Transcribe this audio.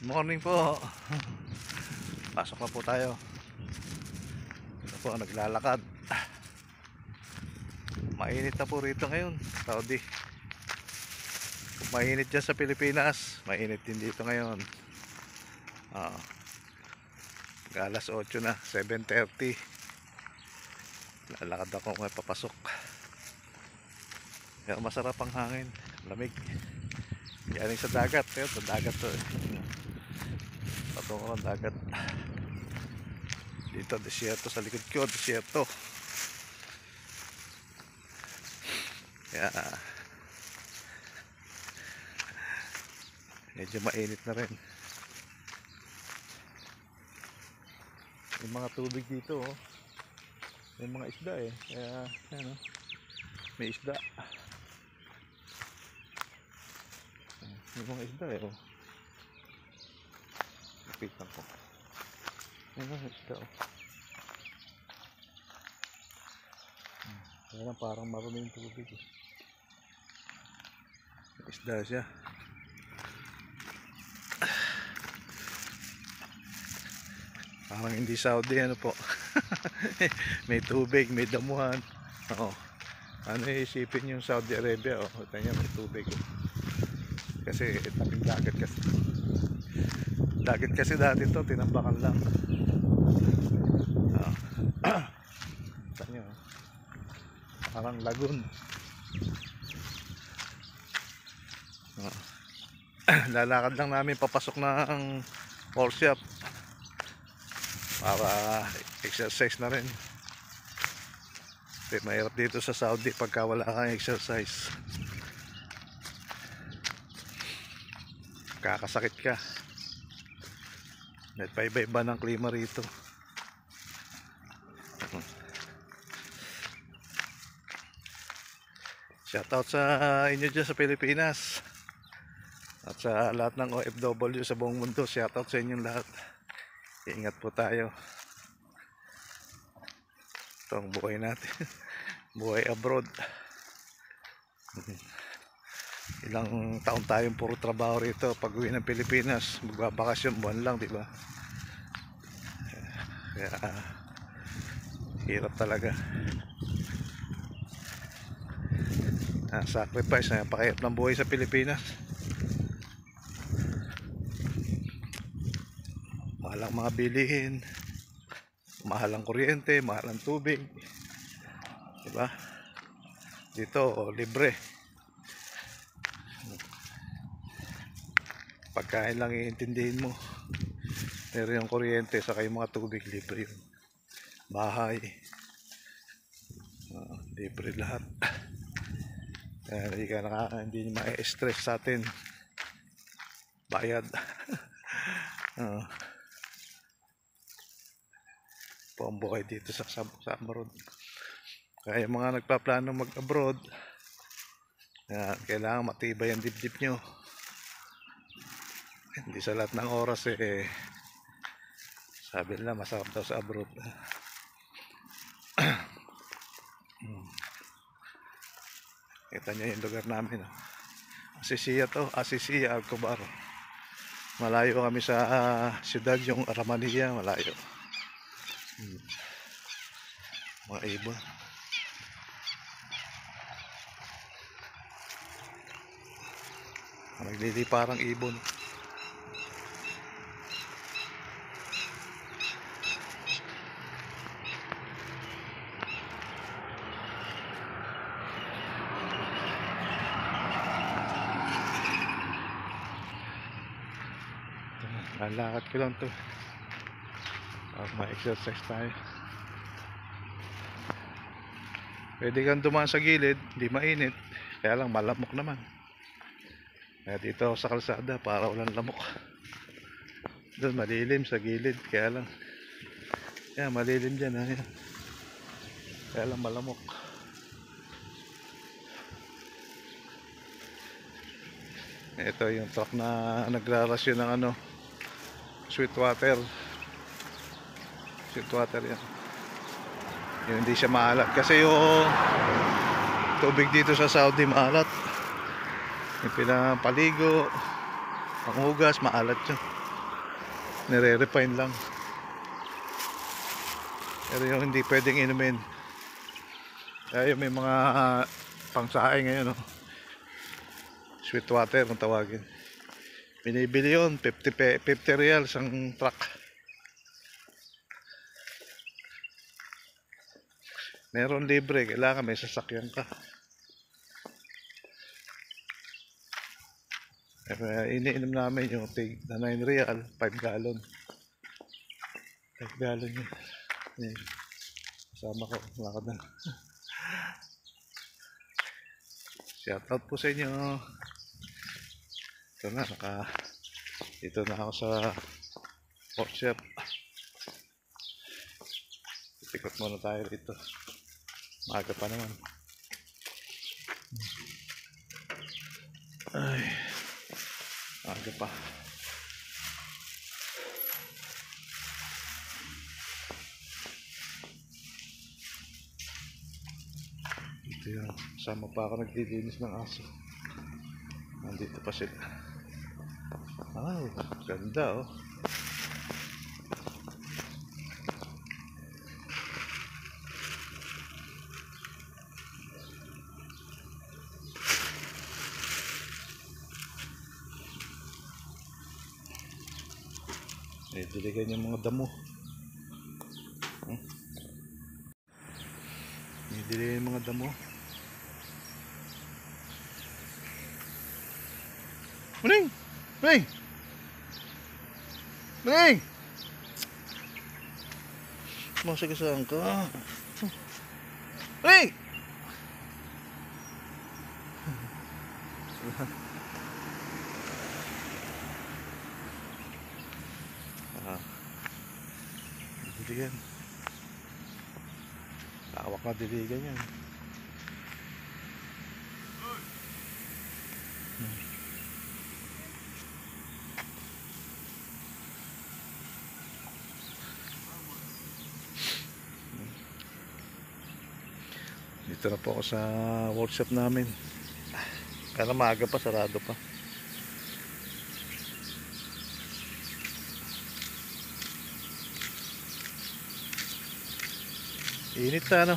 Morning po. Pasok na po tayo. Ito po, naglalakad. Mainit na po rito ngayon, Saudi. Mainit dyan sa Pilipinas, mainit din dito ngayon. Alas 8 na, 7:30. Lalakad ako ngayon papasok. Kaya masarap ang hangin, lamig. Galing sa dagat, sa dagat to eh. Patungo ng dagat. Dito desierto sa likod ko, desierto. Kaya medyo mainit na rin. Yung mga tubig dito oh. May mga isda eh. Kaya ano, may isda. May mga isda eh oh. Ipitan ko. May mga isda oh. Kaya parang marumi yung tubig eh. May isda siya. Parang hindi Saudi ano po. May tubig, may damuhan. Oo. Ano iisipin yung Saudi Arabia oh. Ito niya may tubig oh. Kasi tabing dagat kasi. Dagat kasi dati to, tinambakan lang. Oh. Ito niya oh. Parang lagoon. Oh. Lalakad lang namin papasok ng workshop para exercise na rin. Kasi mahirap dito sa Saudi pagka wala kang exercise, kakasakit ka. Nagpaiba-iba ng klima rito. Shoutout sa inyo dyan sa Pilipinas at sa lahat ng OFW sa buong mundo. Shoutout sa inyong lahat. Ingat po tayo. Ito ang buhay natin. Buhay abroad. Ilang taon tayong puro trabaho rito. Pag uwi ng Pilipinas, magbabakasyon buwan lang, di ba? Kaya hirap talaga. Sacrifice na pakayap ng buhay sa Pilipinas. Mahal ang mga bilihin, mahal ang kuryente, mahal ang tubig, diba? Dito libre, pagkain lang iintindihin mo, pero yung kuryente saka yung mga tubig libre yun. Bahay libre lahat. Kaya hindi ma-stress sa atin bayad. Po ang buhay dito sa abroad. Kaya yung mga nagpaplano mag-abroad, kailangan matibay ang dibdib nyo. Hindi sa lahat ng oras sabi nila masarap daw sa abroad. Kita nyo yung lugar namin Asisiya to, Asisiya Alcobar. Malayo kami sa siyudad, yung Aramanía, malayo. Mga ibon. Nagliliparang ibon. Lalakad ko lang to para ma-exercise tayo. Pwede kang dumaan sa gilid, hindi mainit, kaya lang malamok naman. Kaya dito sa kalsada para walang lamok. Doon malilim sa gilid, kaya lang malilim dyan kaya lang malamok. Ito yung truck na nagrarasyon ng sweet water yan. Yung hindi siya maalat kasi yung tubig dito sa Saudi maalat. Yung pinapaligo, panghugas, maalat yun. Nire-refine lang. Pero yung hindi pwedeng inumin. Kaya may mga pangsaing ngayon, oh. Sweet water kung tawagin. Binibili yun, 50 reals ang truck. Meron libre, kailangan may sasakyan ka. Iniinom namin yung tig na 9 real, 5 gallon. 5 gallon yun. Yan. Kasama ko, lakad na. Shout out po sa inyo. Ito na, dito na ako sa workshop. Tikot muna tayo dito. Maaga pa naman. Ay, maaga pa. Ito yung kasama pa ako naglilinis ng aso. Nandito pa sila. Ah, ganda, oh. Diligan yung mga damo. Diligan yung mga damo. Muning! Muning! Muning! Masagasaan ka. Muning! Diligan. Tawak na diligan yan. Dito na po ako sa workshop namin. Kaya maaga pa, sarado pa. Init na, ano?